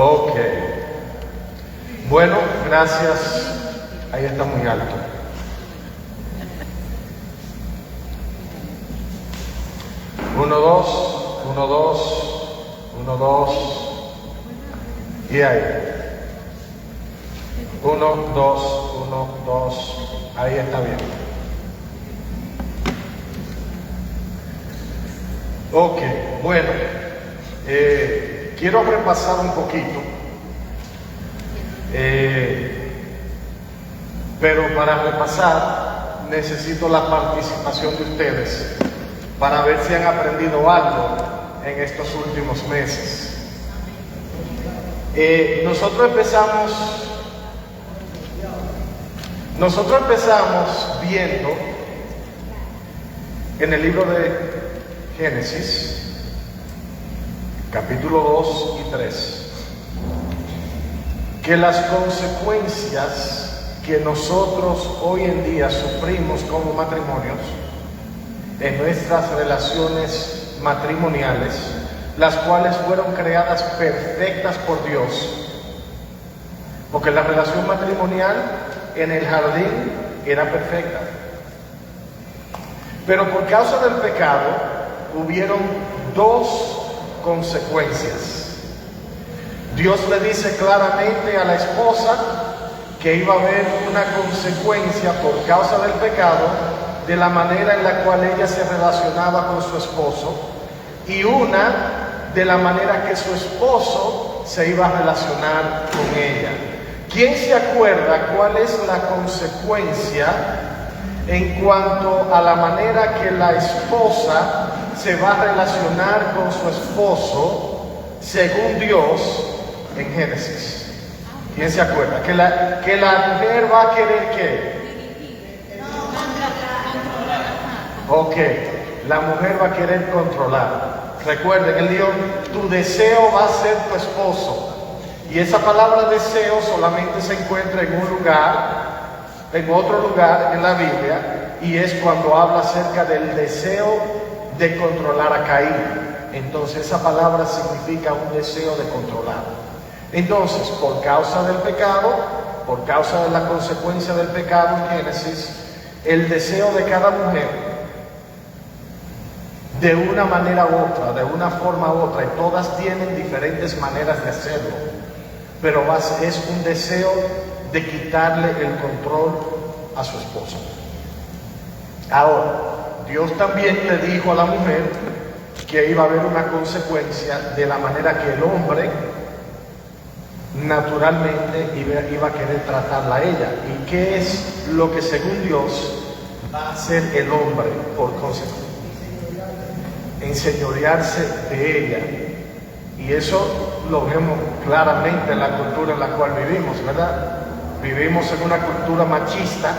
Ok. Bueno, gracias. Ahí está muy alto. Uno, dos, uno, dos, uno, dos. Y ahí. Uno, dos. Ahí está bien. Ok, bueno. Quiero repasar un poquito. Pero para repasar necesito la participación de ustedes para ver si han aprendido algo en estos últimos meses. Nosotros empezamos viendo en el libro de Génesis, capítulo 2 y 3, que las consecuencias que nosotros hoy en día sufrimos como matrimonios, en nuestras relaciones matrimoniales, las cuales fueron creadas perfectas por Dios, porque la relación matrimonial en el jardín era perfecta, pero por causa del pecado hubieron dos consecuencias. Dios le dice claramente a la esposa que iba a haber una consecuencia por causa del pecado de la manera en la cual ella se relacionaba con su esposo, y una de la manera que su esposo se iba a relacionar con ella. ¿Quién se acuerda cuál es la consecuencia en cuanto a la manera que la esposa se va a relacionar con su esposo según Dios en Génesis? ¿Quién se acuerda? Que la mujer va a querer ¿qué? Ok, la mujer va a querer controlar. Recuerden, él dijo, tu deseo va a ser tu esposo. Y esa palabra deseo solamente se encuentra en un lugar, en otro lugar en la Biblia, y es cuando habla acerca del deseo de controlar a Caín. Entonces esa palabra significa un deseo de controlar. Entonces, por causa del pecado, por causa de la consecuencia del pecado en Génesis, el deseo de cada mujer, de una manera u otra, de una forma u otra, y todas tienen diferentes maneras de hacerlo, pero es un deseo de quitarle el control a su esposo. Ahora, Dios también le dijo a la mujer que iba a haber una consecuencia de la manera que el hombre naturalmente iba a querer tratarla a ella. ¿Y qué es lo que según Dios va a hacer el hombre por consecuencia? Enseñorearse de ella. Y eso lo vemos claramente en la cultura en la cual vivimos, ¿verdad? Vivimos en una cultura machista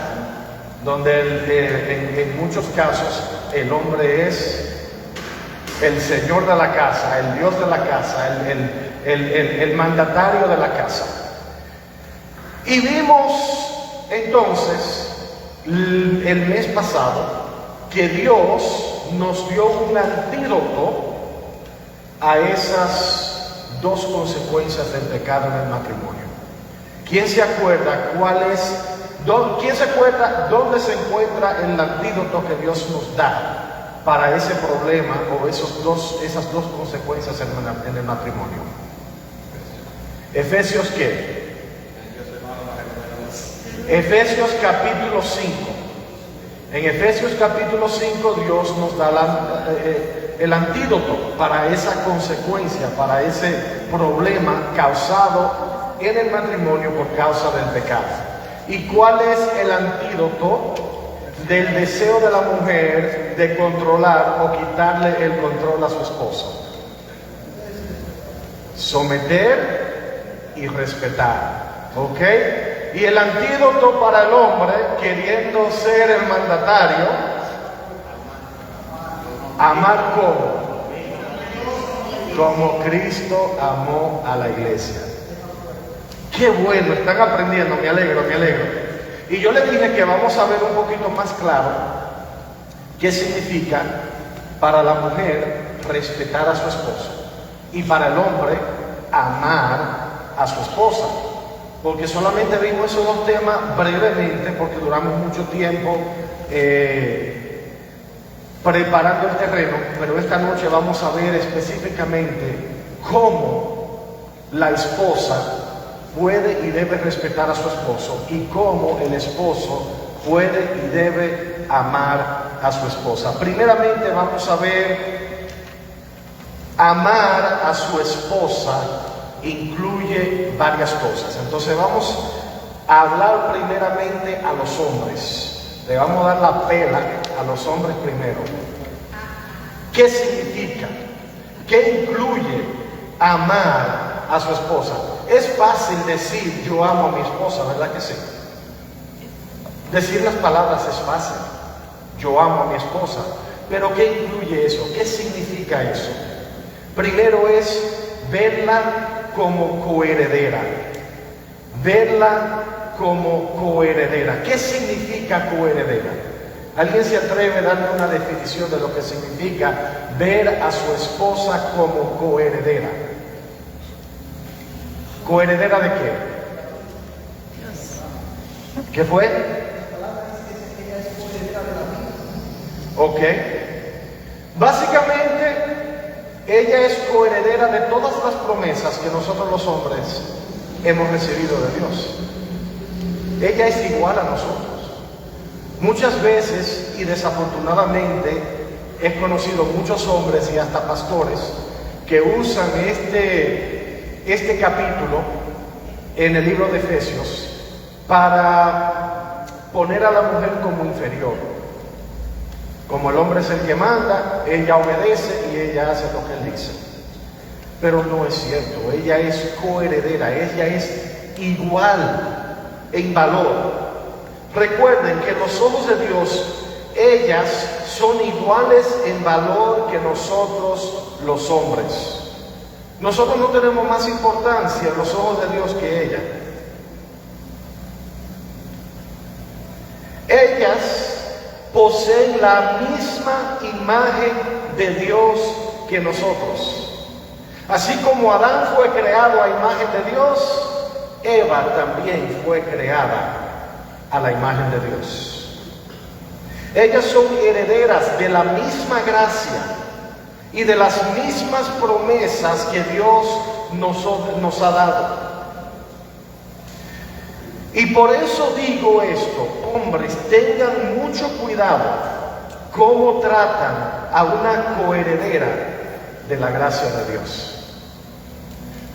donde en muchos casos el hombre es el señor de la casa, el Dios de la casa, el mandatario de la casa. Y vimos entonces el mes pasado que Dios nos dio un antídoto a esas dos consecuencias del pecado en el matrimonio. ¿Quién se acuerda quién se acuerda dónde se encuentra el antídoto que Dios nos da para ese problema o esas dos consecuencias en el matrimonio? ¿Efesios qué? Efesios capítulo 5. En Efesios capítulo 5 Dios nos da el antídoto para esa consecuencia, para ese problema causado en el matrimonio por causa del pecado. ¿Y cuál es el antídoto del deseo de la mujer de controlar o quitarle el control a su esposo? Someter y respetar. ¿Ok? Y el antídoto para el hombre, queriendo ser el mandatario, amar como Cristo amó a la iglesia. Qué bueno, están aprendiendo, me alegro. Y yo le dije que vamos a ver un poquito más claro qué significa para la mujer respetar a su esposo y para el hombre amar a su esposa. Porque solamente vimos esos dos temas brevemente, porque duramos mucho tiempo preparando el terreno, pero esta noche vamos a ver específicamente cómo la esposa puede y debe respetar a su esposo y cómo el esposo puede y debe amar a su esposa. Primeramente vamos a ver, amar a su esposa incluye varias cosas. Entonces vamos a hablar primeramente a los hombres. Le vamos a dar la pela a los hombres primero. ¿Qué significa? ¿Qué incluye amar a su esposa? Es fácil decir yo amo a mi esposa, ¿verdad que sí? Decir las palabras es fácil. Yo amo a mi esposa. Pero ¿qué incluye eso? ¿Qué significa eso? Primero es verla como coheredera. Verla como coheredera. ¿Qué significa coheredera? ¿Alguien se atreve a darme una definición de lo que significa ver a su esposa como coheredera? ¿Coheredera de qué? ¿Qué fue? Ok. Básicamente, ella es coheredera de todas las promesas que nosotros los hombres hemos recibido de Dios. Ella es igual a nosotros. Muchas veces, y desafortunadamente, he conocido muchos hombres y hasta pastores que usan este capítulo en el libro de Efesios para poner a la mujer como inferior. Como el hombre es el que manda, ella obedece y ella hace lo que él dice. Pero no es cierto, ella es coheredera, ella es igual en valor. Recuerden que los ojos de Dios, ellas son iguales en valor que nosotros los hombres. Nosotros no tenemos más importancia en los ojos de Dios que ella. Ellas poseen la misma imagen de Dios que nosotros. Así como Adán fue creado a imagen de Dios, Eva también fue creada a la imagen de Dios. Ellas son herederas de la misma gracia y de las mismas promesas que Dios nos ha dado. Y por eso digo esto, hombres, tengan mucho cuidado cómo tratan a una coheredera de la gracia de Dios.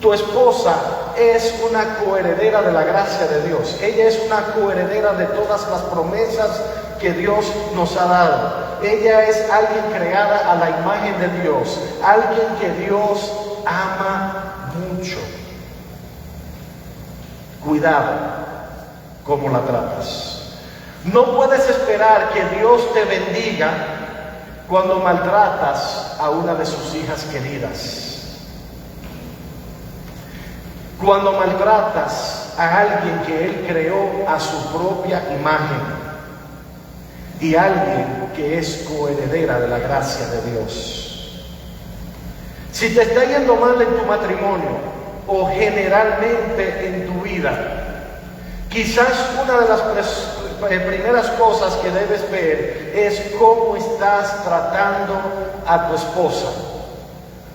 Tu esposa es una coheredera de la gracia de Dios. Ella es una coheredera de todas las promesas que Dios nos ha dado. Ella es alguien creada a la imagen de Dios, alguien que Dios ama mucho. Cuidado cómo la tratas. No puedes esperar que Dios te bendiga cuando maltratas a una de sus hijas queridas. Cuando maltratas a alguien que Él creó a su propia imagen y alguien que es coheredera de la gracia de Dios. Si te está yendo mal en tu matrimonio o generalmente en tu vida, quizás una de las primeras cosas que debes ver es cómo estás tratando a tu esposa.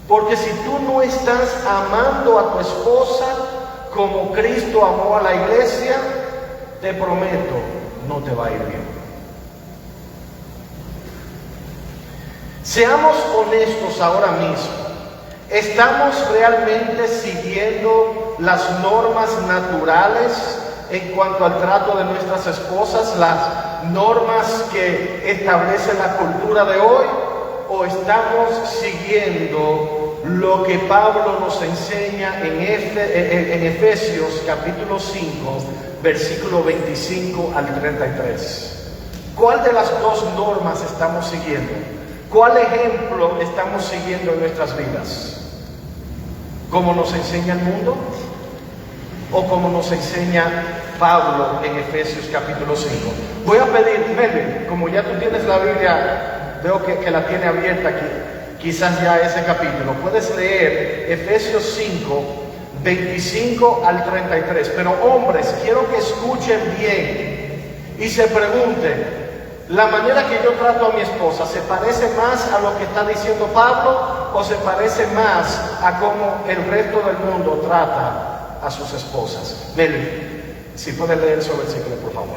Porque si tú no estás amando a tu esposa como Cristo amó a la iglesia, te prometo, no te va a ir bien. Seamos honestos ahora mismo. ¿Estamos realmente siguiendo las normas naturales en cuanto al trato de nuestras esposas, las normas que establece la cultura de hoy? ¿O estamos siguiendo lo que Pablo nos enseña en Efesios capítulo 5, versículo 25 al 33? ¿Cuál de las dos normas estamos siguiendo? ¿Cuál ejemplo estamos siguiendo en nuestras vidas? ¿Cómo nos enseña el mundo? ¿O como nos enseña Pablo en Efesios capítulo 5? Voy a pedir, Melvin, como ya tú tienes la Biblia, veo que la tiene abierta aquí, quizás ya ese capítulo, puedes leer Efesios 5, 25 al 33. Pero hombres, quiero que escuchen bien y se pregunten, ¿la manera que yo trato a mi esposa se parece más a lo que está diciendo Pablo o se parece más a cómo el resto del mundo trata a sus esposas? Nelly, si puede leer ese versículo, por favor.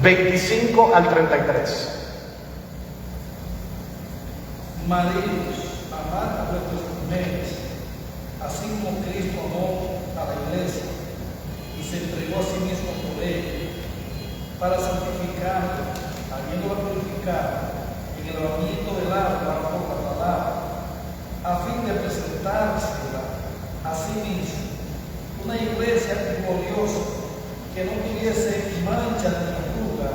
25 al 33. Maridos, amad a vuestras mujeres, así como Cristo amó a la iglesia y se entregó a sí mismo por ella, para santificarla, habiéndola purificado en el lavamiento del agua por la palabra, a fin de presentársela a sí mismo, una iglesia gloriosa, que no tuviese mancha ni arruga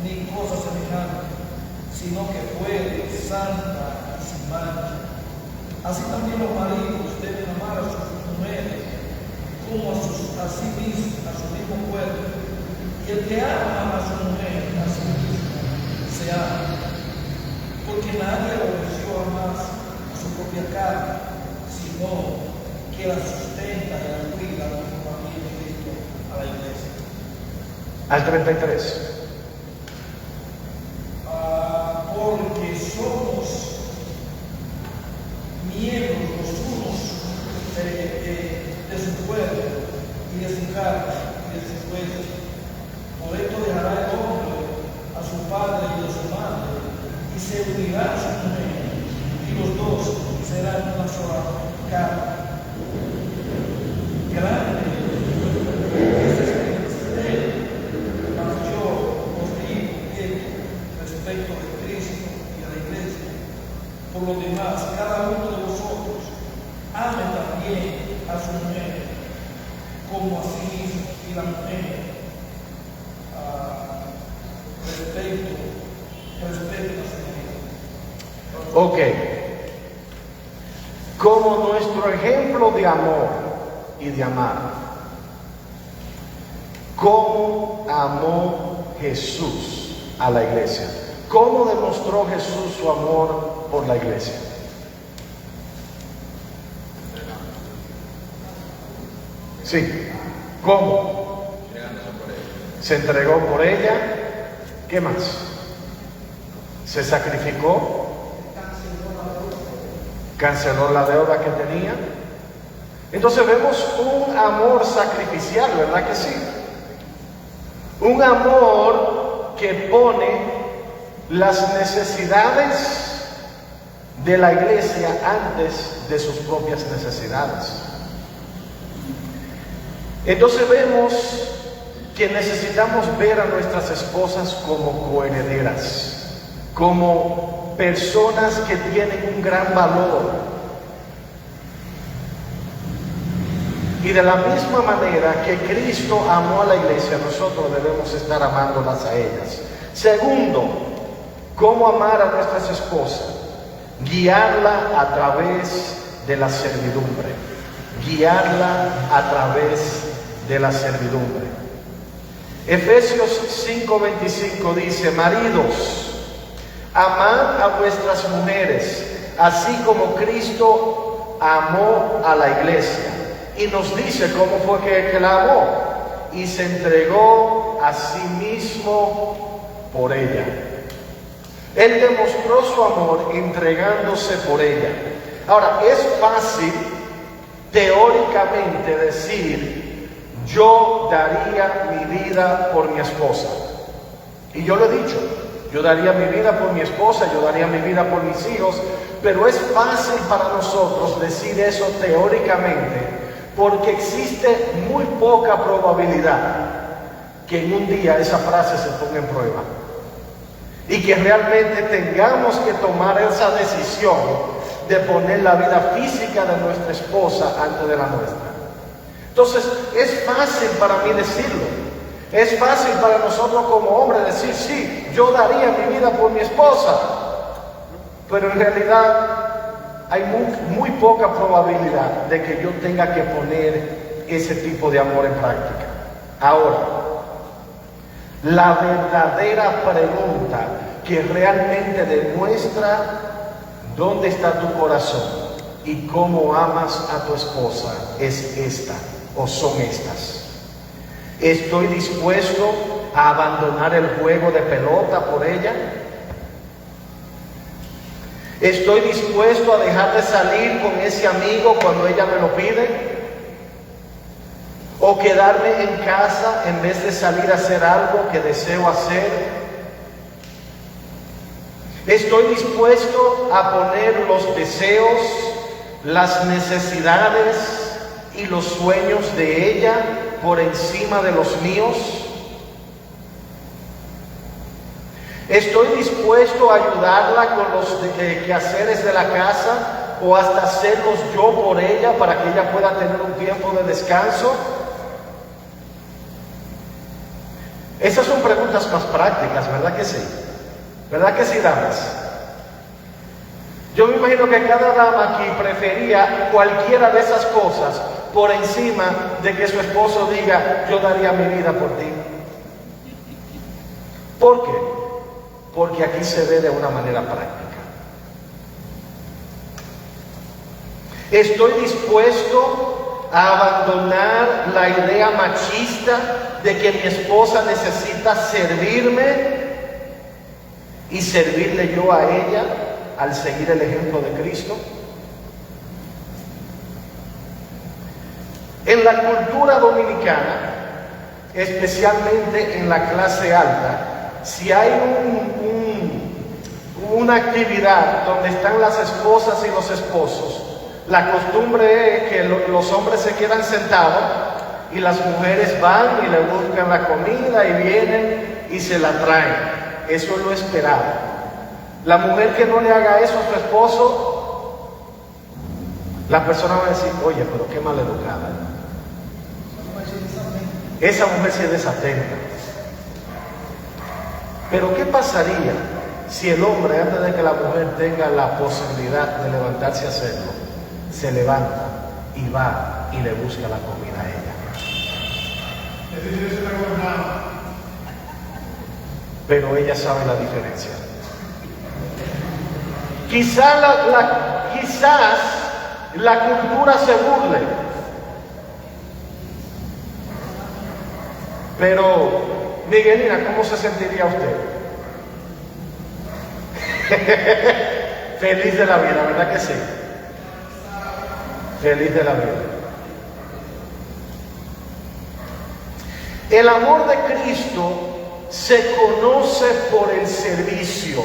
ni cosa semejante, sino que fuere santa y sin mancha. Así también los maridos deben amar a sus mujeres como a sí mismos, a su mismo cuerpo. Y el que ama a su mujer, a sí mismo, se ama. Porque nadie aborreció jamás a su propia carne, sino que la sustenta y la cuida como también Cristo a la iglesia. Al 33. Porque somos miembros los unos de su cuerpo y de su carne y de sus huesos. Por esto dejará el hombre a su padre y a su madre y se unirá a su mujer, y los dos serán una sola carne. Grande es este mas yo os digo respecto de Cristo y a la iglesia. Por lo demás, cada uno de vosotros ame también a su mujer como a sí mismo, y la mujer respeto a su mujer. Ok. Como nuestro ejemplo de amor y de amar, ¿cómo amó Jesús a la iglesia? ¿Cómo demostró Jesús su amor por la iglesia? Sí. ¿Cómo? Se entregó por ella. ¿Qué más? Se sacrificó. Canceló la deuda que tenía. Entonces vemos un amor sacrificial, ¿verdad que sí? Un amor que pone las necesidades de la iglesia antes de sus propias necesidades. Entonces vemos que necesitamos ver a nuestras esposas como coherederas, como personas que tienen un gran valor. Y de la misma manera que Cristo amó a la iglesia, nosotros debemos estar amándolas a ellas. Segundo, ¿cómo amar a nuestras esposas? Guiarla a través de la servidumbre. Guiarla a través de la servidumbre. Efesios 5:25 dice: maridos, amad a vuestras mujeres, así como Cristo amó a la iglesia. Y nos dice cómo fue que la amó. Y se entregó a sí mismo por ella. Él demostró su amor entregándose por ella. Ahora, es fácil teóricamente decir: yo daría mi vida por mi esposa. Y yo lo he dicho, yo daría mi vida por mi esposa, yo daría mi vida por mis hijos. Pero es fácil para nosotros decir eso teóricamente, porque existe muy poca probabilidad que en un día esa frase se ponga en prueba y que realmente tengamos que tomar esa decisión de poner la vida física de nuestra esposa antes de la nuestra. Entonces, es fácil para mí decirlo. Es fácil para nosotros como hombres decir: sí, yo daría mi vida por mi esposa. Pero en realidad hay muy poca probabilidad de que yo tenga que poner ese tipo de amor en práctica. Ahora, la verdadera pregunta que realmente demuestra dónde está tu corazón y cómo amas a tu esposa es esta, o son estas. ¿Estoy dispuesto a abandonar el juego de pelota por ella? ¿Estoy dispuesto a dejar de salir con ese amigo cuando ella me lo pide? ¿O quedarme en casa en vez de salir a hacer algo que deseo hacer? ¿Estoy dispuesto a poner los deseos, las necesidades y los sueños de ella por encima de los míos? ¿Estoy dispuesto a ayudarla con los quehaceres de la casa o hasta hacerlos yo por ella para que ella pueda tener un tiempo de descanso? Esas son preguntas más prácticas, ¿verdad que sí? ¿Verdad que sí, damas? Yo me imagino que cada dama aquí prefería cualquiera de esas cosas por encima de que su esposo diga, yo daría mi vida por ti. ¿Por qué? Porque aquí se ve de una manera práctica. Estoy dispuesto a abandonar la idea machista de que mi esposa necesita servirme y servirle yo a ella al seguir el ejemplo de Cristo. En la cultura dominicana, especialmente en la clase alta, si hay una actividad donde están las esposas y los esposos, la costumbre es que los hombres se quedan sentados y las mujeres van y le buscan la comida y vienen y se la traen. Eso es lo esperado. La mujer que no le haga eso a su esposo, la persona va a decir, oye, pero qué maleducada. Esa mujer sí es desatenta. Pero ¿qué pasaría si el hombre, antes de que la mujer tenga la posibilidad de levantarse a hacerlo, se levanta y va y le busca la comida a ella? Pero ella sabe la diferencia. Quizás la cultura se burle, pero Miguelina, ¿cómo se sentiría usted? Feliz de la vida, ¿verdad que sí? Feliz de la vida. El amor de Cristo se conoce por el servicio.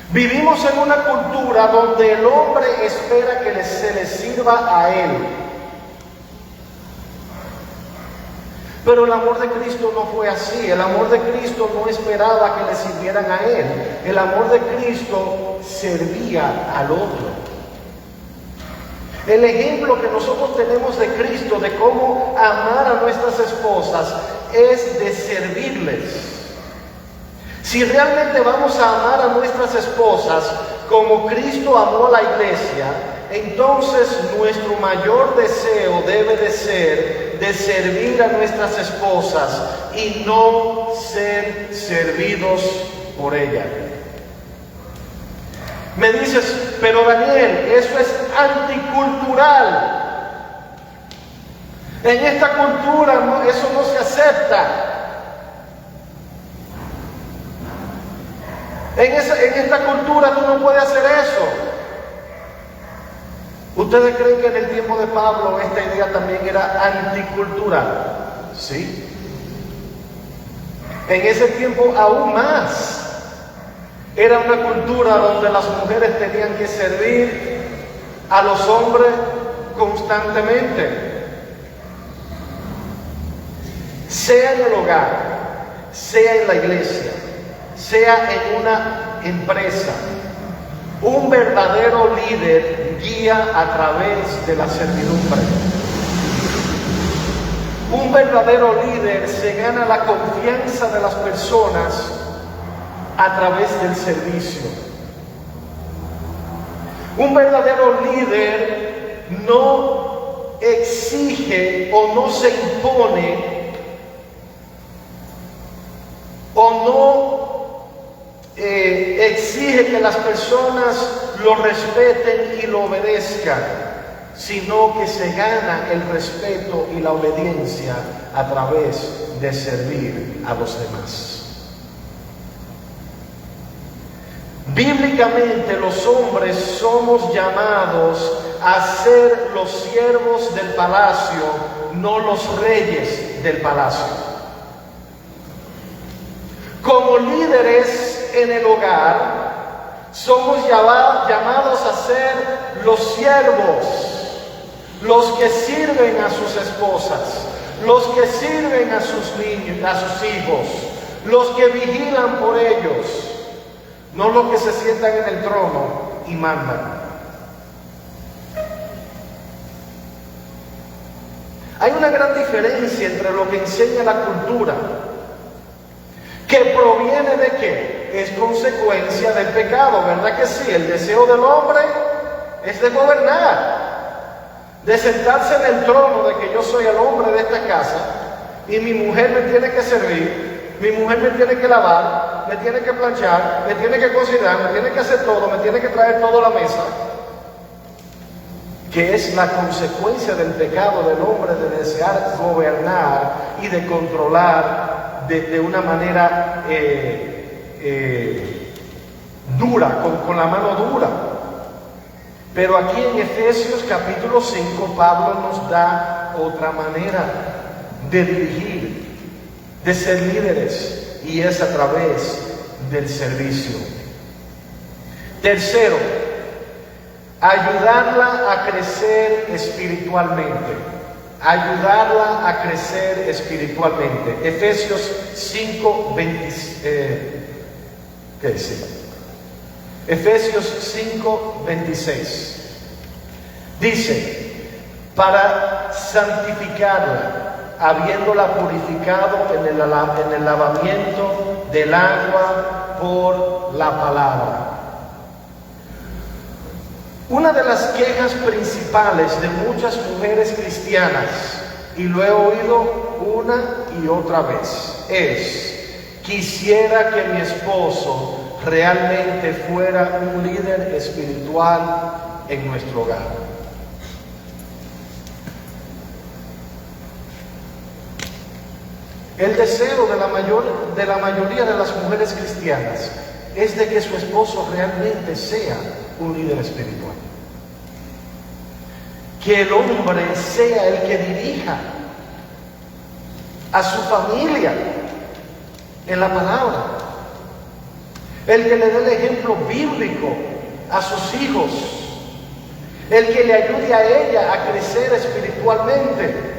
Vivimos en una cultura donde el hombre espera que se le sirva a él. Pero el amor de Cristo no fue así. El amor de Cristo no esperaba que le sirvieran a él. El amor de Cristo servía al otro. El ejemplo que nosotros tenemos de Cristo, de cómo amar a nuestras esposas, es de servirles. Si realmente vamos a amar a nuestras esposas como Cristo amó a la iglesia, entonces nuestro mayor deseo debe de ser de servir a nuestras esposas y no ser servidos por ellas. Me dices, pero Daniel, eso es anticultural. En esta cultura eso no se acepta. En esta cultura tú no puedes hacer eso. ¿Ustedes creen que en el tiempo de Pablo esta idea también era anticultural? Sí. En ese tiempo aún más. Era una cultura donde las mujeres tenían que servir a los hombres constantemente. Sea en el hogar, sea en la iglesia, sea en una empresa, un verdadero líder guía a través de la servidumbre. Un verdadero líder se gana la confianza de las personas a través del servicio. Un verdadero líder no exige o no se impone o no exige que las personas lo respeten y lo obedezcan, sino que se gana el respeto y la obediencia a través de servir a los demás. Bíblicamente los hombres somos llamados a ser los siervos del palacio, no los reyes del palacio. Como líderes en el hogar, somos llamados a ser los siervos, los que sirven a sus esposas, los que sirven a sus niños, a sus hijos, los que vigilan por ellos. No los que se sientan en el trono y mandan. Hay una gran diferencia entre lo que enseña la cultura, que proviene de qué? Es consecuencia del pecado, ¿verdad que sí? El deseo del hombre es de gobernar, de sentarse en el trono de que yo soy el hombre de esta casa y mi mujer me tiene que servir. Mi mujer me tiene que lavar, me tiene que planchar, me tiene que cocinar, me tiene que hacer todo, me tiene que traer todo a la mesa, que es la consecuencia del pecado del hombre de desear gobernar y de controlar de una manera dura, con la mano dura. Pero aquí en Efesios capítulo 5, Pablo nos da otra manera de dirigir, de ser líderes, y es a través del servicio. Tercero, ayudarla a crecer espiritualmente. Ayudarla a crecer espiritualmente. Efesios 5, ¿qué dice? Efesios 5, 26. Dice, para santificarla, habiéndola purificado en el lavamiento del agua por la palabra. Una de las quejas principales de muchas mujeres cristianas, y lo he oído una y otra vez, es: quisiera que mi esposo realmente fuera un líder espiritual en nuestro hogar. El deseo de la mayoría de las mujeres cristianas es de que su esposo realmente sea un líder espiritual. Que el hombre sea el que dirija a su familia en la palabra. El que le dé el ejemplo bíblico a sus hijos. El que le ayude a ella a crecer espiritualmente.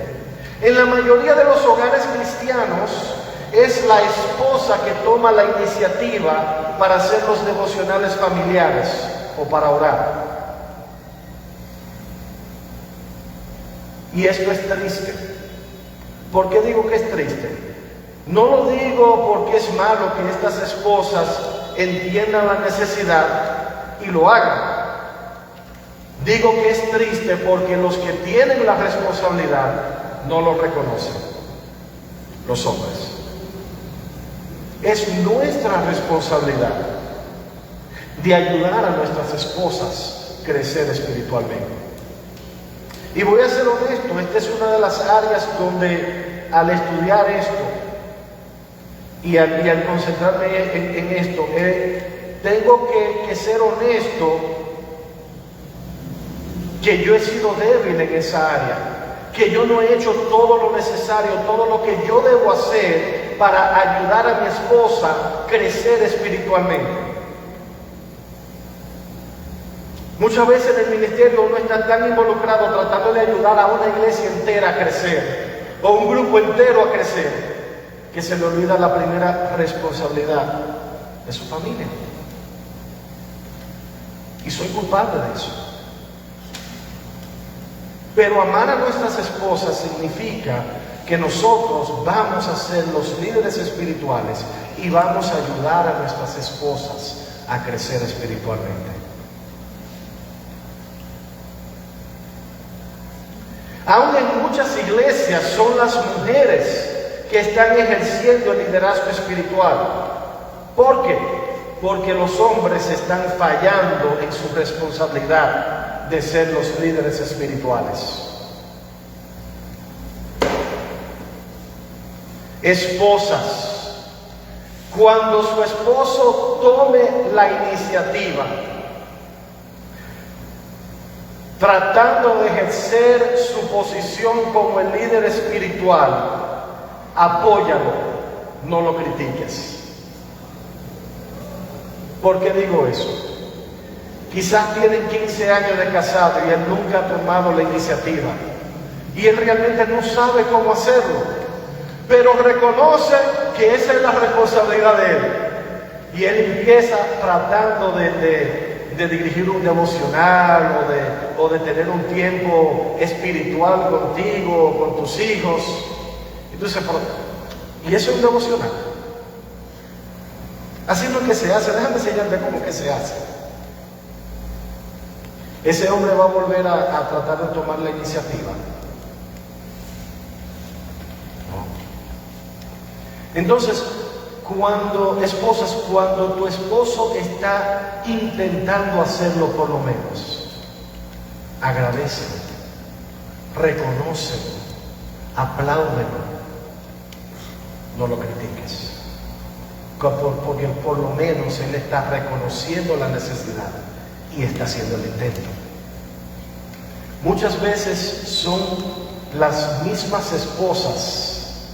En la mayoría de los hogares cristianos es la esposa que toma la iniciativa para hacer los devocionales familiares o para orar. Y esto es triste. ¿Por qué digo que es triste? No lo digo porque es malo que estas esposas entiendan la necesidad y lo hagan. Digo que es triste porque los que tienen la responsabilidad no lo reconocen, los hombres. Es nuestra responsabilidad de ayudar a nuestras esposas a crecer espiritualmente. Y voy a ser honesto, esta es una de las áreas donde al estudiar esto y al concentrarme en esto, tengo que ser honesto que yo he sido débil en esa área, que yo no he hecho todo lo necesario, todo lo que yo debo hacer para ayudar a mi esposa a crecer espiritualmente. Muchas veces en el ministerio uno está tan involucrado tratando de ayudar a una iglesia entera a crecer, o un grupo entero a crecer, que se le olvida la primera responsabilidad de su familia. Y soy culpable de eso. Pero amar a nuestras esposas significa que nosotros vamos a ser los líderes espirituales y vamos a ayudar a nuestras esposas a crecer espiritualmente. Aún en muchas iglesias son las mujeres que están ejerciendo el liderazgo espiritual. ¿Por qué? Porque los hombres están fallando en su responsabilidad de ser los líderes espirituales. Esposas, cuando su esposo tome la iniciativa, tratando de ejercer su posición como el líder espiritual, apóyalo, no lo critiques. ¿Por qué digo eso? Quizás tienen 15 años de casado y él nunca ha tomado la iniciativa y él realmente no sabe cómo hacerlo, pero reconoce que esa es la responsabilidad de él y él empieza tratando de dirigir un devocional o de tener un tiempo espiritual contigo, con tus hijos. Entonces, y eso es un devocional. Así no es que se hace. Déjame enseñarte cómo que se hace. Ese hombre va a volver a tratar de tomar la iniciativa. No. Entonces, cuando tu esposo está intentando hacerlo, por lo menos, agradécelo, reconócelo, apláudelo, no lo critiques. Porque por lo menos él está reconociendo la necesidad y está haciendo el intento. Muchas veces son las mismas esposas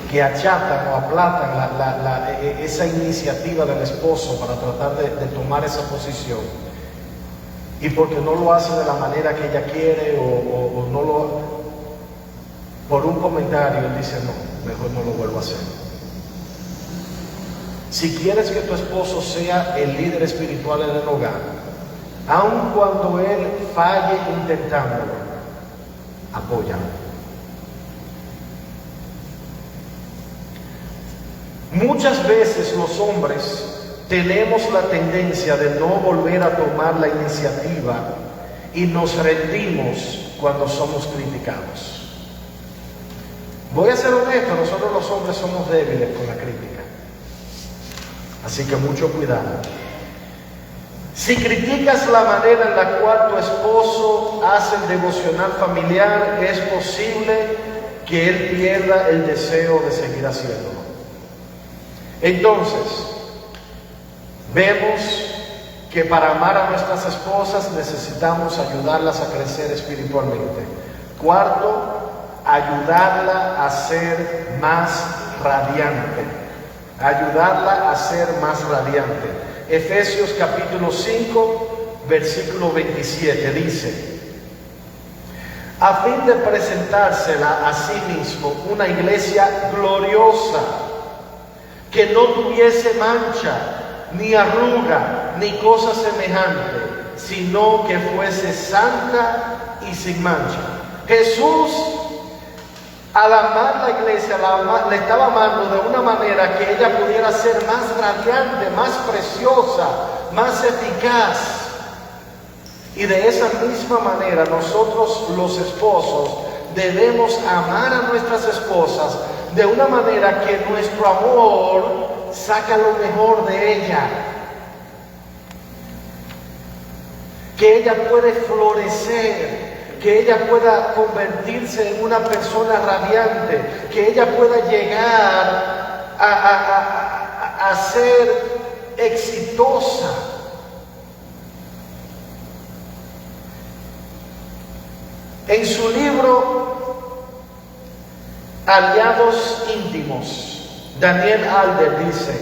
que achatan o aplatan esa iniciativa del esposo para tratar de tomar esa posición, y porque no lo hace de la manera que ella quiere o no lo, por un comentario, él dice no, mejor no lo vuelvo a hacer. Si quieres que tu esposo sea el líder espiritual en el hogar, aun cuando él falle intentándolo, apóyalo. Muchas veces los hombres tenemos la tendencia de no volver a tomar la iniciativa y nos rendimos cuando somos criticados. Voy a ser honesto, nosotros los hombres somos débiles con la crítica. Así que mucho cuidado. Si criticas la manera en la cual tu esposo hace el devocional familiar, es posible que él pierda el deseo de seguir haciéndolo. Entonces, vemos que para amar a nuestras esposas necesitamos ayudarlas a crecer espiritualmente. Cuarto, ayudarla a ser más radiante. Ayudarla a ser más radiante. Efesios capítulo 5, versículo 27 dice: a fin de presentársela a sí mismo una iglesia gloriosa, que no tuviese mancha, ni arruga, ni cosa semejante, sino que fuese santa y sin mancha. Jesús, al amar la iglesia, le estaba amando de una manera que ella pudiera ser más radiante, más preciosa, más eficaz. Y de esa misma manera nosotros los esposos debemos amar a nuestras esposas de una manera que nuestro amor saca lo mejor de ella, que ella puede florecer, que ella pueda convertirse en una persona radiante, que ella pueda llegar a ser exitosa. En su libro Aliados Íntimos, Daniel Alder dice: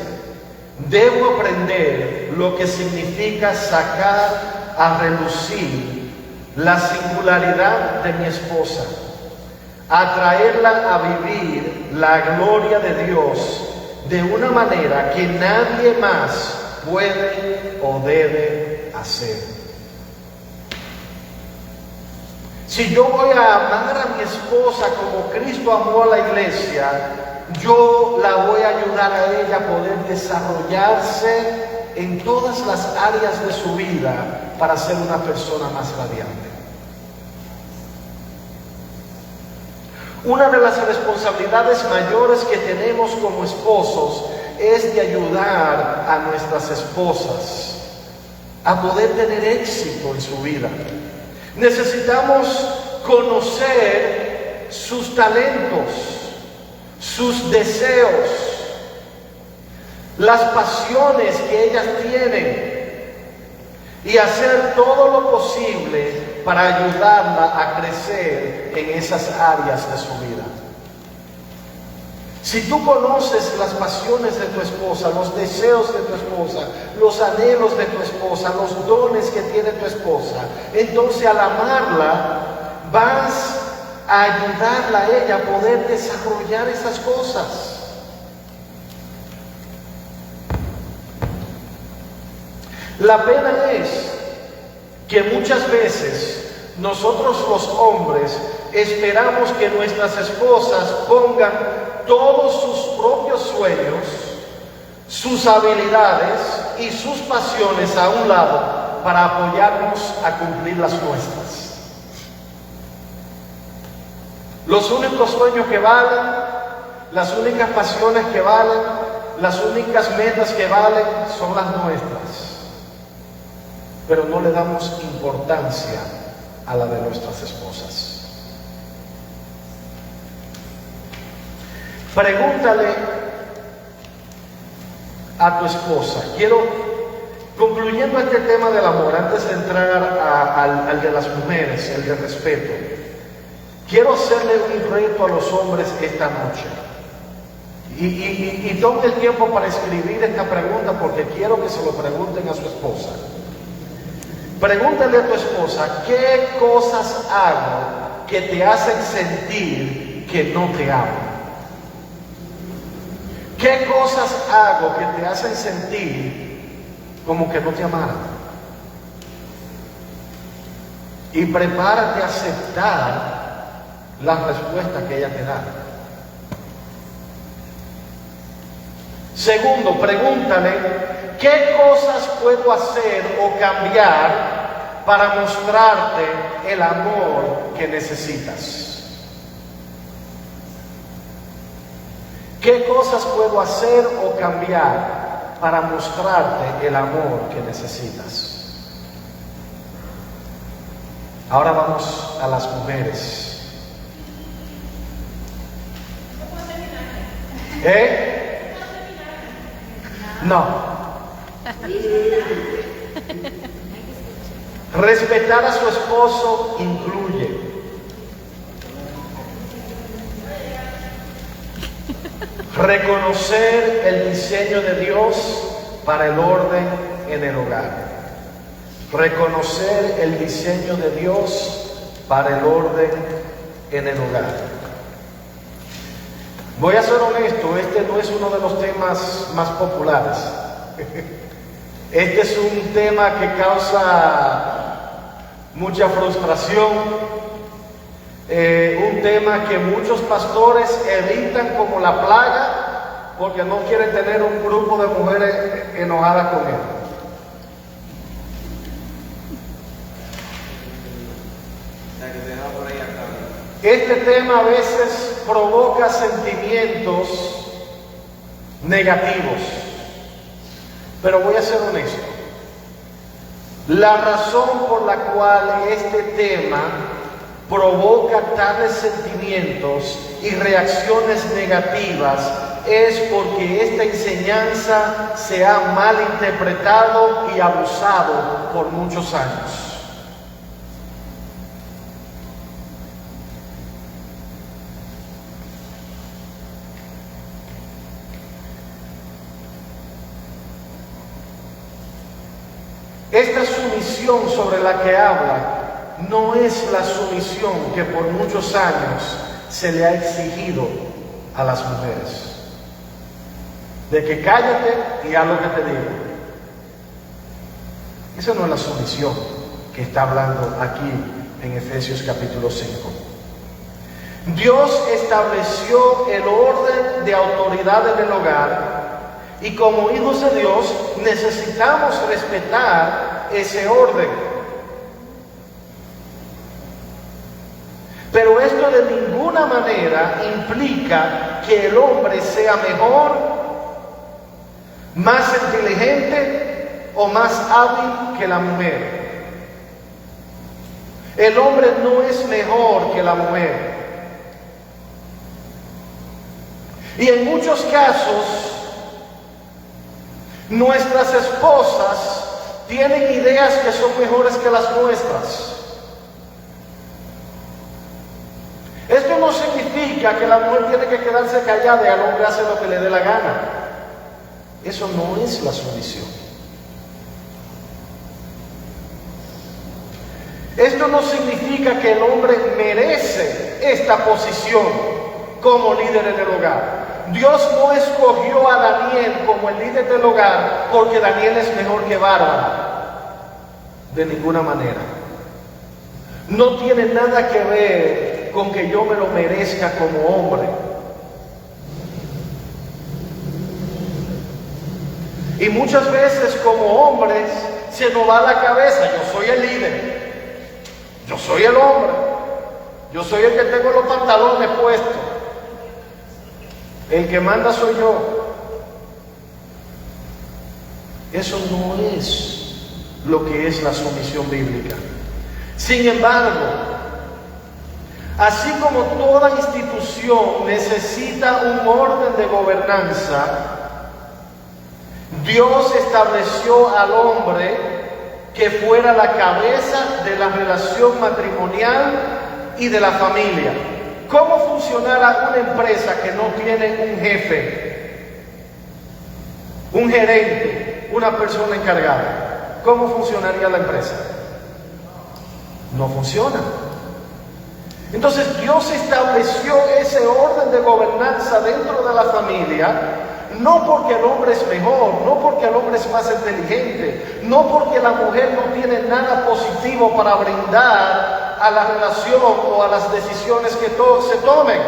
debo aprender lo que significa sacar a relucir la singularidad de mi esposa, atraerla a vivir la gloria de Dios de una manera que nadie más puede o debe hacer. Si yo voy a amar a mi esposa como Cristo amó a la iglesia, yo la voy a ayudar a ella a poder desarrollarse en todas las áreas de su vida para ser una persona más radiante. Una de las responsabilidades mayores que tenemos como esposos es de ayudar a nuestras esposas a poder tener éxito en su vida. Necesitamos conocer sus talentos, sus deseos, las pasiones que ellas tienen y hacer todo lo posible para ayudarla a crecer en esas áreas de su vida. Si tú conoces las pasiones de tu esposa, los deseos de tu esposa, los anhelos de tu esposa, los dones que tiene tu esposa, entonces al amarla vas a ayudarla a ella a poder desarrollar esas cosas. La pena es que muchas veces nosotros los hombres esperamos que nuestras esposas pongan todos sus propios sueños, sus habilidades y sus pasiones a un lado para apoyarnos a cumplir las nuestras. Los únicos sueños que valen, las únicas pasiones que valen, las únicas metas que valen son las nuestras. Pero no le damos importancia a la de nuestras esposas. Pregúntale a tu esposa. Concluyendo este tema del amor, antes de entrar al de las mujeres, el de respeto, quiero hacerle un reto a los hombres esta noche. Y tome el tiempo para escribir esta pregunta porque quiero que se lo pregunten a su esposa. Pregúntale a tu esposa, ¿qué cosas hago que te hacen sentir que no te amo? ¿Qué cosas hago que te hacen sentir como que no te amaran? Y prepárate a aceptar la respuesta que ella te da. Segundo, pregúntale, ¿qué cosas puedo hacer o cambiar para mostrarte el amor que necesitas? ¿Qué cosas puedo hacer o cambiar para mostrarte el amor que necesitas? Ahora vamos a las mujeres. No. Respetar a su esposo incluye reconocer el diseño de Dios para el orden en el hogar. Reconocer el diseño de Dios para el orden en el hogar. Voy a ser honesto, este no es uno de los temas más populares. Este es un tema que causa mucha frustración. Un tema que muchos pastores evitan como la plaga porque no quieren tener un grupo de mujeres enojadas con él. Este tema a veces provoca sentimientos negativos, pero voy a ser honesto. La razón por la cual este tema provoca tales sentimientos y reacciones negativas es porque esta enseñanza se ha malinterpretado y abusado por muchos años. Esta sumisión sobre la que habla no es la sumisión que por muchos años se le ha exigido a las mujeres. De que cállate y haz lo que te digo. Esa no es la sumisión que está hablando aquí en Efesios capítulo 5. Dios estableció el orden de autoridad en el hogar y como hijos de Dios necesitamos respetar ese orden. Pero esto de ninguna manera implica que el hombre sea mejor más inteligente o más hábil que la mujer. El hombre no es mejor que la mujer. Y en muchos casos, nuestras esposas tienen ideas que son mejores que las nuestras. Esto no significa que la mujer tiene que quedarse callada y al hombre hace lo que le dé la gana. Eso no es la sumisión. Esto no significa que el hombre merece esta posición como líder en el hogar. Dios no escogió a Daniel como el líder del hogar porque Daniel es mejor que Bárbara. De ninguna manera. No tiene nada que ver con que yo me lo merezca como hombre. Y muchas veces como hombres se nos va la cabeza: yo soy el líder, yo soy el hombre, yo soy el que tengo los pantalones puestos, el que manda soy yo. Eso no es lo que es la sumisión bíblica. Sin embargo, así como toda institución necesita un orden de gobernanza, Dios estableció al hombre que fuera la cabeza de la relación matrimonial y de la familia. ¿Cómo funcionará una empresa que no tiene un jefe, un gerente, una persona encargada? ¿Cómo funcionaría la empresa? No funciona. Entonces Dios estableció ese orden de gobernanza dentro de la familia, no porque el hombre es mejor, no porque el hombre es más inteligente, no porque la mujer no tiene nada positivo para brindar a la relación o a las decisiones que se tomen.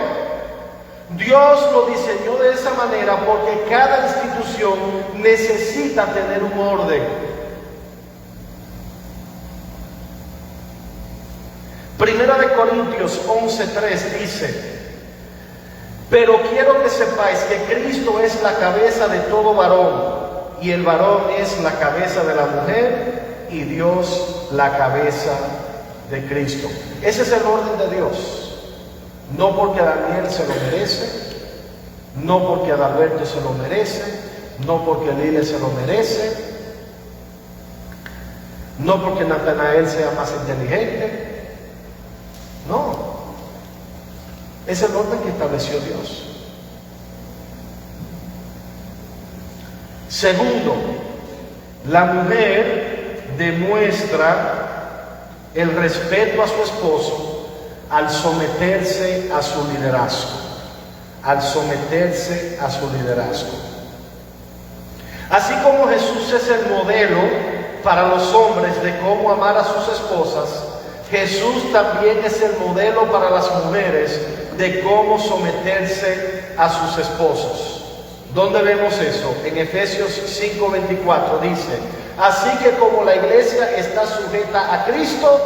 Dios lo diseñó de esa manera porque cada institución necesita tener un orden. Primera de Corintios 11:3 dice: pero quiero que sepáis que Cristo es la cabeza de todo varón, y el varón es la cabeza de la mujer, y Dios la cabeza de Cristo. Ese es el orden de Dios. No porque Daniel se lo merece, no porque Adalberto se lo merece, no porque Lile se lo merece, no porque Natanael sea más inteligente. No, es el orden que estableció Dios. Segundo, la mujer demuestra el respeto a su esposo al someterse a su liderazgo. Al someterse a su liderazgo. Así como Jesús es el modelo para los hombres de cómo amar a sus esposas, Jesús también es el modelo para las mujeres de cómo someterse a sus esposos. ¿Dónde vemos eso? En Efesios 5:24 dice: así que como la iglesia está sujeta a Cristo,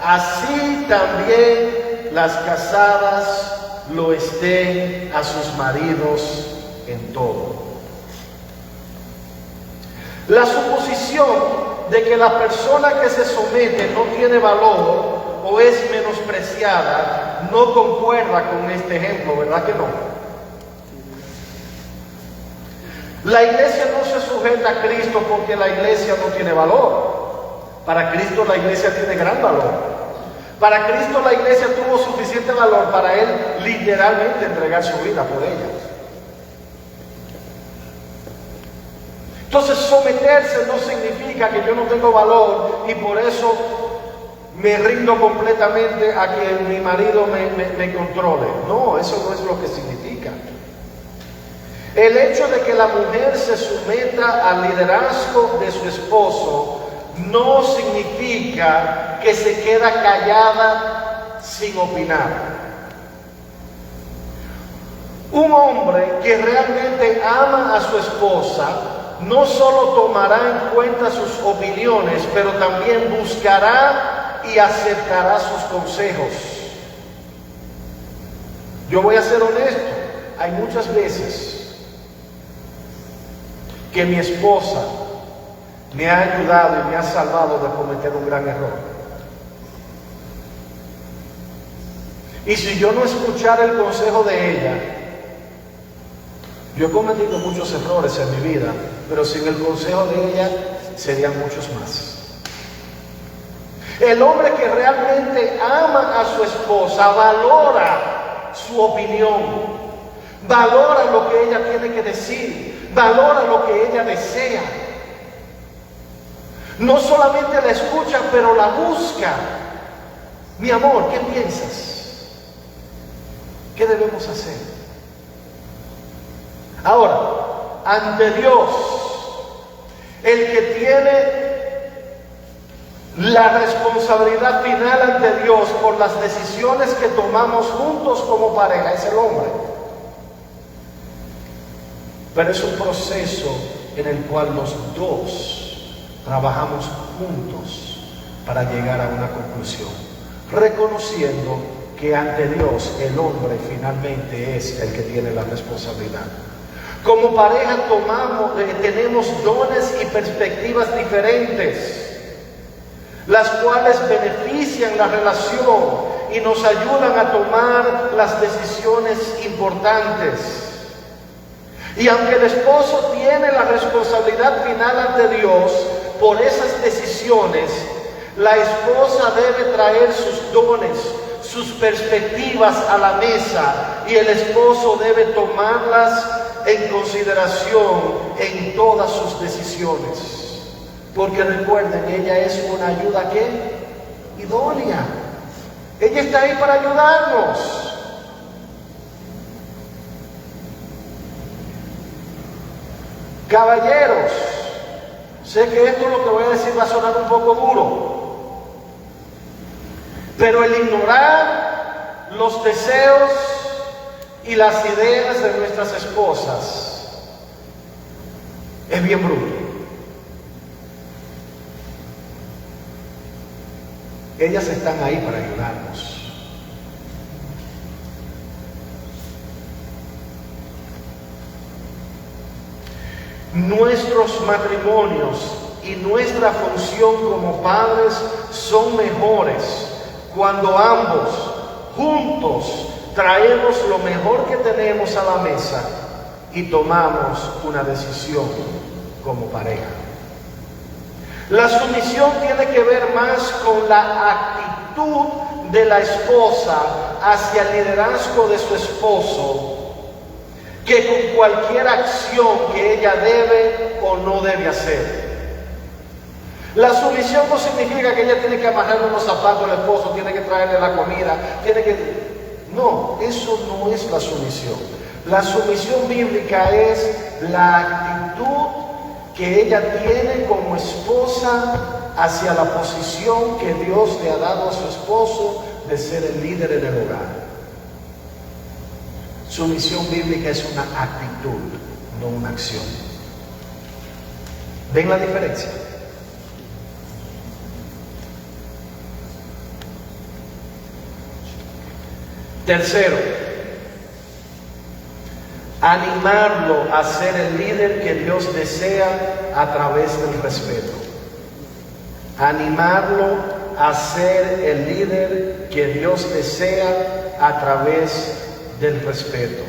así también las casadas lo estén a sus maridos en todo. La suposición de que la persona que se somete no tiene valor o es menospreciada no concuerda con este ejemplo, ¿verdad que no? La iglesia no se sujeta a Cristo porque la iglesia no tiene valor. Para Cristo la iglesia tiene gran valor. Para Cristo la iglesia tuvo suficiente valor para Él literalmente entregar su vida por ella. Entonces someterse no significa que yo no tengo valor y por eso me rindo completamente a que mi marido me controle. No, eso no es lo que significa. El hecho de que la mujer se someta al liderazgo de su esposo no significa que se queda callada sin opinar. Un hombre que realmente ama a su esposa no solo tomará en cuenta sus opiniones, pero también buscará y aceptará sus consejos. Yo voy a ser honesto, hay muchas veces que mi esposa me ha ayudado y me ha salvado de cometer un gran error. Y si yo no escuchara el consejo de ella, yo he cometido muchos errores en mi vida, pero sin el consejo de ella serían muchos más. El hombre que realmente ama a su esposa valora su opinión, valora lo que ella tiene que decir, valora lo que ella desea. No solamente la escucha, pero la busca. Mi amor, ¿qué piensas? ¿Qué debemos hacer? Ahora, ante Dios, el que tiene la responsabilidad final ante Dios por las decisiones que tomamos juntos como pareja es el hombre. Pero es un proceso en el cual los dos trabajamos juntos para llegar a una conclusión, reconociendo que ante Dios el hombre finalmente es el que tiene la responsabilidad. Como pareja tenemos dones y perspectivas diferentes, las cuales benefician la relación y nos ayudan a tomar las decisiones importantes. Y aunque el esposo tiene la responsabilidad final ante Dios por esas decisiones, la esposa debe traer sus dones, sus perspectivas a la mesa, y el esposo debe tomarlas en consideración en todas sus decisiones. Porque recuerden, ella es una ayuda ¿qué? Idónea. Ella está ahí para ayudarnos. Caballeros, sé que esto lo que voy a decir va a sonar un poco duro, pero el ignorar los deseos y las ideas de nuestras esposas es bien bruto. Ellas están ahí para ayudarnos. Nuestros matrimonios y nuestra función como padres son mejores cuando ambos juntos traemos lo mejor que tenemos a la mesa y tomamos una decisión como pareja. La sumisión tiene que ver más con la actitud de la esposa hacia el liderazgo de su esposo que con cualquier acción que ella debe o no debe hacer. La sumisión no significa que ella tiene que amarrarle los zapatos al esposo, tiene que traerle la comida, No, eso no es la sumisión. La sumisión bíblica es la actitud que ella tiene como esposa hacia la posición que Dios le ha dado a su esposo de ser el líder en el hogar. Sumisión bíblica es una actitud, no una acción. ¿Ven la diferencia? Tercero, animarlo a ser el líder que Dios desea a través del respeto. Animarlo a ser el líder que Dios desea a través del respeto.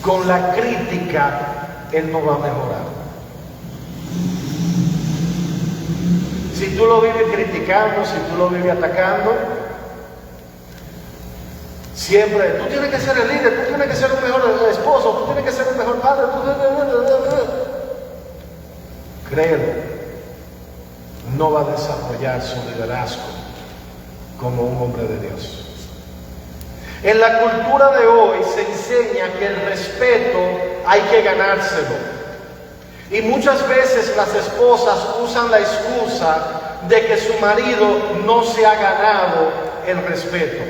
Con la crítica, él no va a mejorar. Si tú lo vives criticando, si tú lo vives atacando, siempre, tú tienes que ser el líder, tú tienes que ser un mejor esposo, tú tienes que ser un mejor padre, créelo, no va a desarrollar su liderazgo como un hombre de Dios. En la cultura de hoy se enseña que el respeto hay que ganárselo. Y muchas veces las esposas usan la excusa de que su marido no se ha ganado el respeto.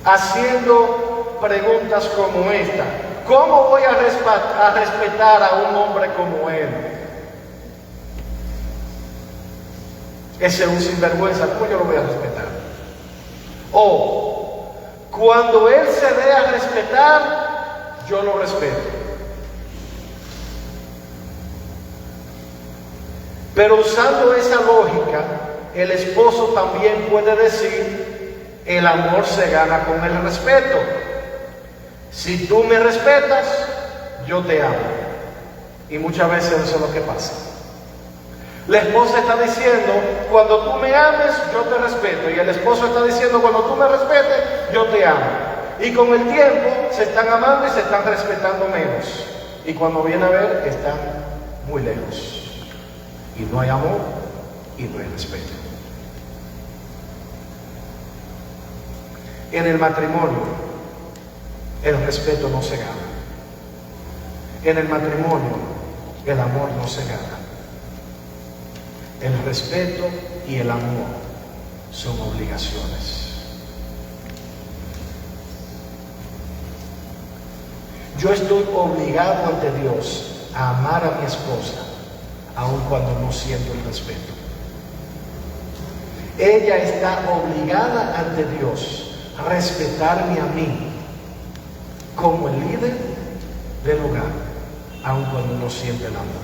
Haciendo preguntas como esta: ¿cómo voy a respetar a un hombre como él? Ese es un sinvergüenza, ¿cómo yo lo voy a respetar? O Cuando él se dé a respetar, yo lo respeto. Pero usando esa lógica, el esposo también puede decir, el amor se gana con el respeto. Si tú me respetas, yo te amo. Y muchas veces eso es lo que pasa. La esposa está diciendo, cuando tú me ames, yo te respeto. Y el esposo está diciendo, cuando tú me respetes, yo te amo. Y con el tiempo se están amando y se están respetando menos. Y cuando viene a ver, están muy lejos. Y no hay amor y no hay respeto. En el matrimonio, el respeto no se gana. En el matrimonio, el amor no se gana. El respeto y el amor son obligaciones. Yo estoy obligado ante Dios a amar a mi esposa, aun cuando no siento el respeto. Ella está obligada ante Dios a respetarme a mí como el líder del hogar, aun cuando no siente el amor.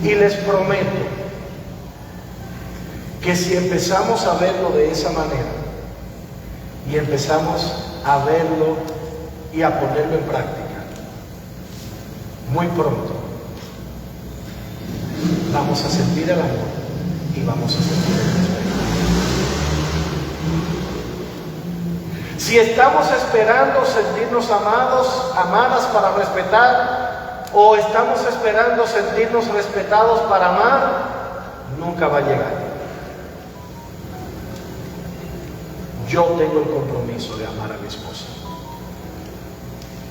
Y les prometo que si empezamos a verlo de esa manera y empezamos a verlo y a ponerlo en práctica, muy pronto vamos a sentir el amor y vamos a sentir el respeto. Si estamos esperando sentirnos amados, amadas para respetar, o estamos esperando sentirnos respetados para amar, nunca va a llegar. Yo tengo el compromiso de amar a mi esposa.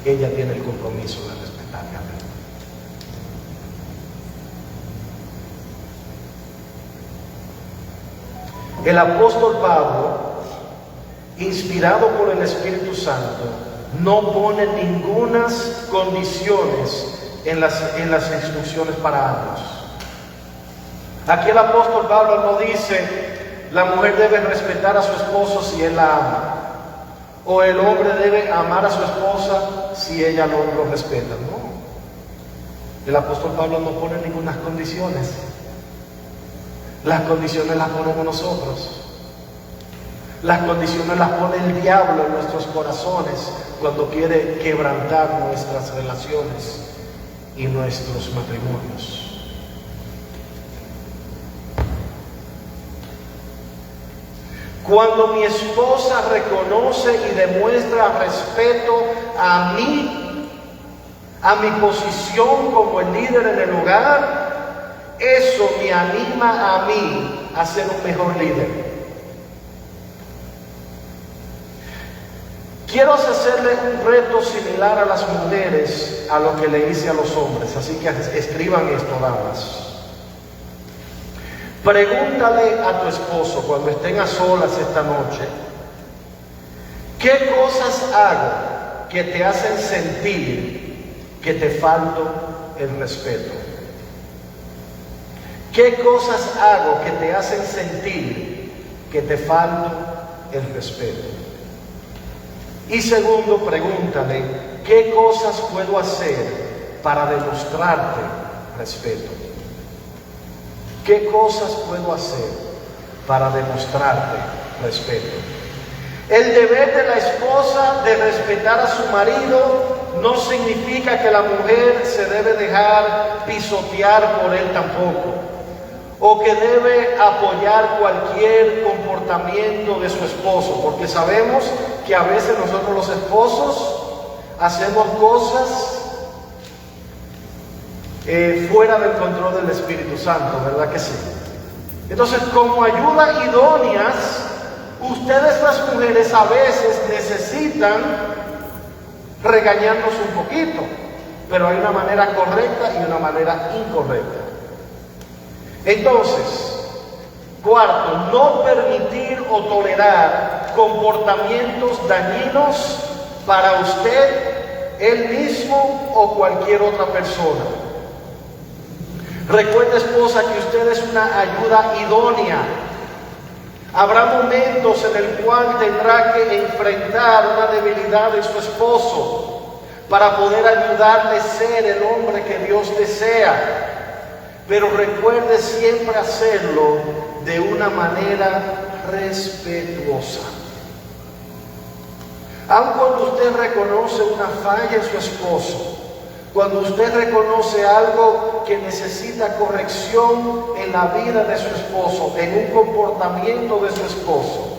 Ella tiene el compromiso de respetarme a mí. El apóstol Pablo, inspirado por el Espíritu Santo, no pone ningunas condiciones en las instrucciones para ambos. Aquí el apóstol Pablo no dice, la mujer debe respetar a su esposo si él la ama, o el hombre debe amar a su esposa si ella lo respeta. No. El apóstol Pablo no pone ninguna condiciones. Las condiciones las ponemos nosotros. Las condiciones las pone el diablo en nuestros corazones cuando quiere quebrantar nuestras relaciones y nuestros matrimonios. Cuando mi esposa reconoce y demuestra respeto a mí, a mi posición como el líder en el hogar, eso me anima a mí a ser un mejor líder. Quiero hacerle un reto similar a las mujeres a lo que le hice a los hombres, así que escriban esto, damas. Pregúntale a tu esposo cuando estén a solas esta noche, ¿qué cosas hago que te hacen sentir que te falto el respeto? ¿Qué cosas hago que te hacen sentir que te falto el respeto? Y segundo, pregúntale, ¿qué cosas puedo hacer para demostrarte respeto? ¿Qué cosas puedo hacer para demostrarte respeto? El deber de la esposa de respetar a su marido no significa que la mujer se debe dejar pisotear por él tampoco, o que debe apoyar cualquier comportamiento de su esposo, porque sabemos que a veces nosotros los esposos hacemos cosas fuera del control del Espíritu Santo, ¿verdad que sí? Entonces, como ayuda idóneas, ustedes las mujeres a veces necesitan regañarnos un poquito, pero hay una manera correcta y una manera incorrecta. Entonces, cuarto, no permitir o tolerar comportamientos dañinos para usted, él mismo o cualquier otra persona. Recuerde, esposa, que usted es una ayuda idónea. Habrá momentos en el cual tendrá que enfrentar una debilidad de su esposo para poder ayudarle a ser el hombre que Dios desea. Pero recuerde siempre hacerlo de una manera respetuosa. Aun cuando usted reconoce una falla en su esposo, cuando usted reconoce algo que necesita corrección en la vida de su esposo, en un comportamiento de su esposo,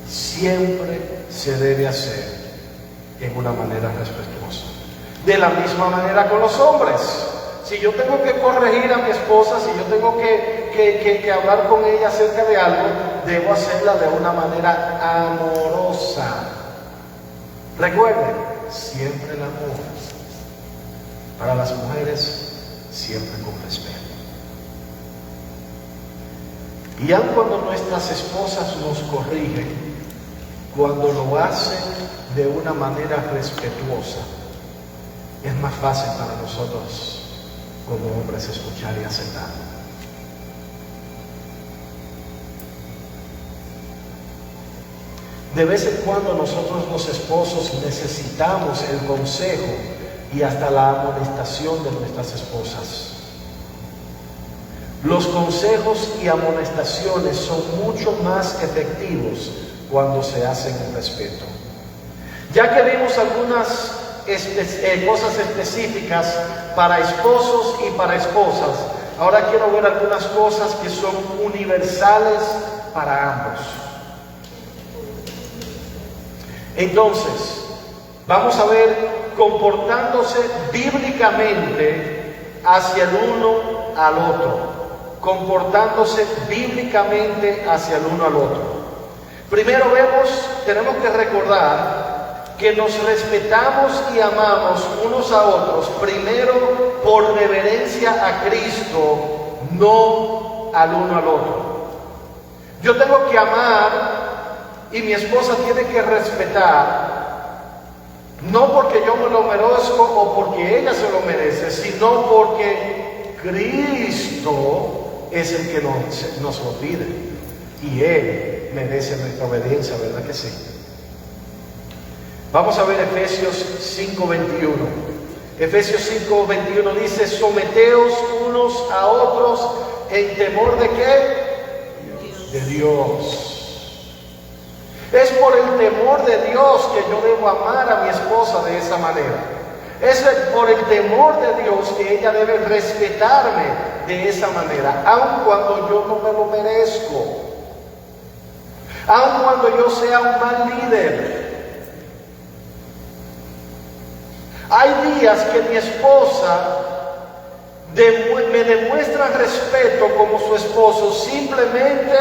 siempre se debe hacer en una manera respetuosa. De la misma manera con los hombres. Si yo tengo que corregir a mi esposa, si yo tengo que hablar con ella acerca de algo, debo hacerla de una manera amorosa. Recuerden, siempre el amor. Para las mujeres, siempre con respeto. Y aun cuando nuestras esposas nos corrigen, cuando lo hacen de una manera respetuosa, es más fácil para nosotros como hombres escuchar y aceptar. De vez en cuando nosotros los esposos necesitamos el consejo y hasta la amonestación de nuestras esposas. Los consejos y amonestaciones son mucho más efectivos cuando se hacen en respeto. Ya que vimos algunas cosas específicas para esposos y para esposas, ahora quiero ver algunas cosas que son universales para ambos. Entonces, vamos a ver comportándose bíblicamente hacia el uno al otro. Comportándose bíblicamente hacia el uno al otro. Primero tenemos que recordar que nos respetamos y amamos unos a otros, primero por reverencia a Cristo, no al uno al otro. Yo tengo que amar y mi esposa tiene que respetar, no porque yo me lo merezco o porque ella se lo merece, sino porque Cristo es el que nos lo pide y Él merece nuestra obediencia, ¿verdad que sí? Vamos a ver Efesios 5:21. Efesios 5:21 dice: someteos unos a otros en temor ¿de qué? De Dios. Es por el temor de Dios que yo debo amar a mi esposa de esa manera. Es por el temor de Dios que ella debe respetarme de esa manera, aun cuando yo no me lo merezco, aun cuando yo sea un mal líder. Hay días que mi esposa me demuestra respeto como su esposo simplemente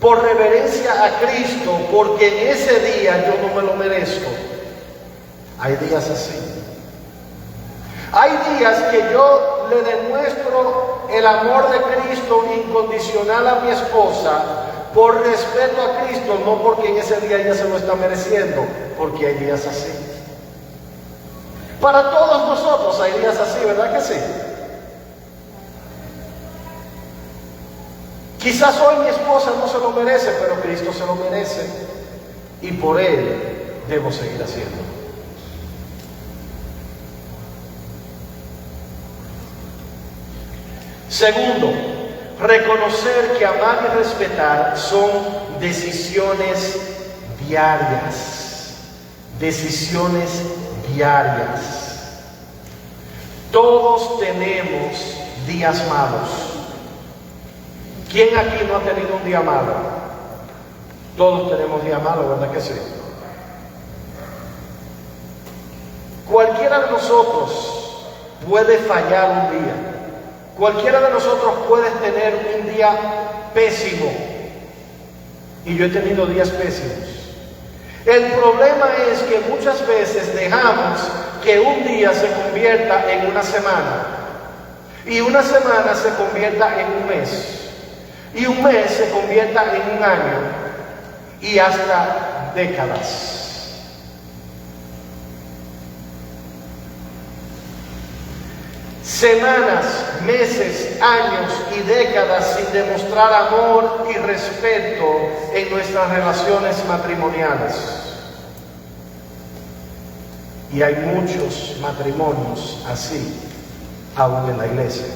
por reverencia a Cristo, porque en ese día yo no me lo merezco. Hay días así. Hay días que yo le demuestro el amor de Cristo incondicional a mi esposa por respeto a Cristo, no porque en ese día ella se lo está mereciendo, porque hay días así. Para todos nosotros hay días así, ¿verdad que sí? Quizás hoy mi esposa no se lo merece, pero Cristo se lo merece y por Él debo seguir haciendo. Segundo, reconocer que amar y respetar son decisiones diarias. Decisiones diarias. Todos tenemos días malos. ¿Quién aquí no ha tenido un día malo? Todos tenemos días malos, ¿verdad que sí? Cualquiera de nosotros puede fallar un día. Cualquiera de nosotros puede tener un día pésimo. Y yo he tenido días pésimos. El problema es que muchas veces dejamos que un día se convierta en una semana. Y una semana se convierta en un mes. Y un mes se convierta en un año y hasta décadas. semanas, meses, años y décadas sin demostrar amor y respeto en nuestras relaciones matrimoniales. Y hay muchos matrimonios así, aún en la iglesia,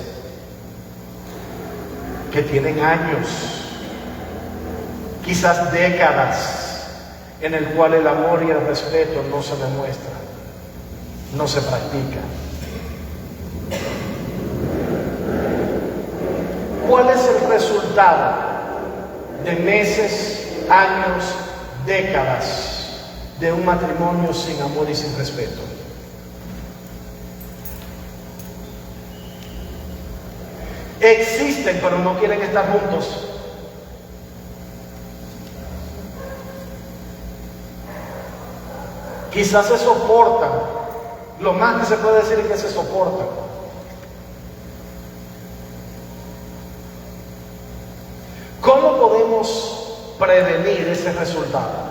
que tienen años, quizás décadas, en el cual el amor y el respeto no se demuestra, no se practica. ¿Cuál es el resultado de meses, años, décadas de un matrimonio sin amor y sin respeto? Existen, pero no quieren estar juntos. Quizás se soportan. Lo más que se puede decir es que se soportan. ¿Cómo podemos prevenir ese resultado?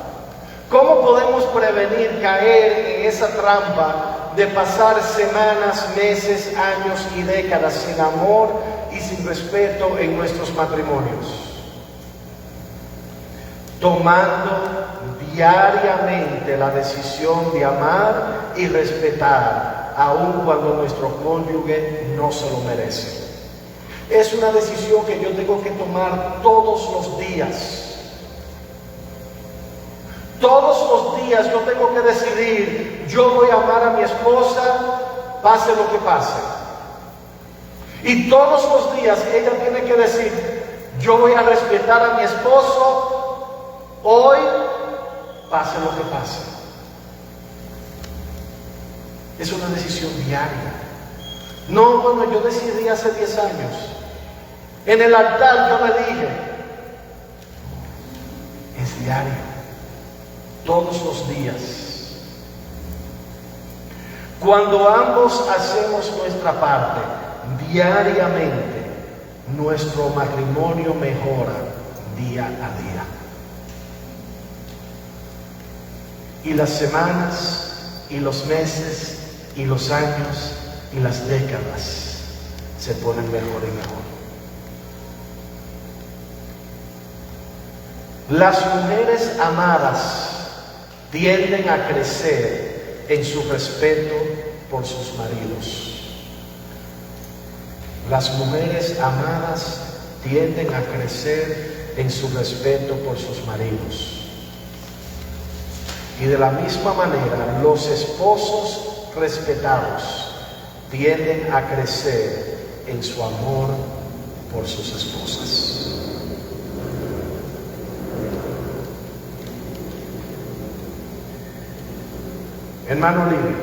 ¿Cómo podemos prevenir caer en esa trampa de pasar semanas, meses, años y décadas sin amor y sin respeto en nuestros matrimonios? Tomando diariamente la decisión de amar y respetar, aun cuando nuestro cónyuge no se lo merece. Es una decisión que yo tengo que tomar todos los días. Todos los días yo tengo que decidir, yo voy a amar a mi esposa, pase lo que pase. Y todos los días ella tiene que decir, yo voy a respetar a mi esposo hoy, pase lo que pase. Es una decisión diaria. No, bueno, yo decidí hace 10 años. En el altar yo le dije, es diario, todos los días. Cuando ambos hacemos nuestra parte diariamente, nuestro matrimonio mejora día a día. Y las semanas, y los meses, y los años, y las décadas se ponen mejor y mejor. Las mujeres amadas tienden a crecer en su respeto por sus maridos. Las mujeres amadas tienden a crecer en su respeto por sus maridos. Y de la misma manera, los esposos respetados tienden a crecer en su amor por sus esposas. Hermano Livio,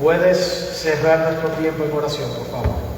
¿puedes cerrar nuestro tiempo en oración, por favor?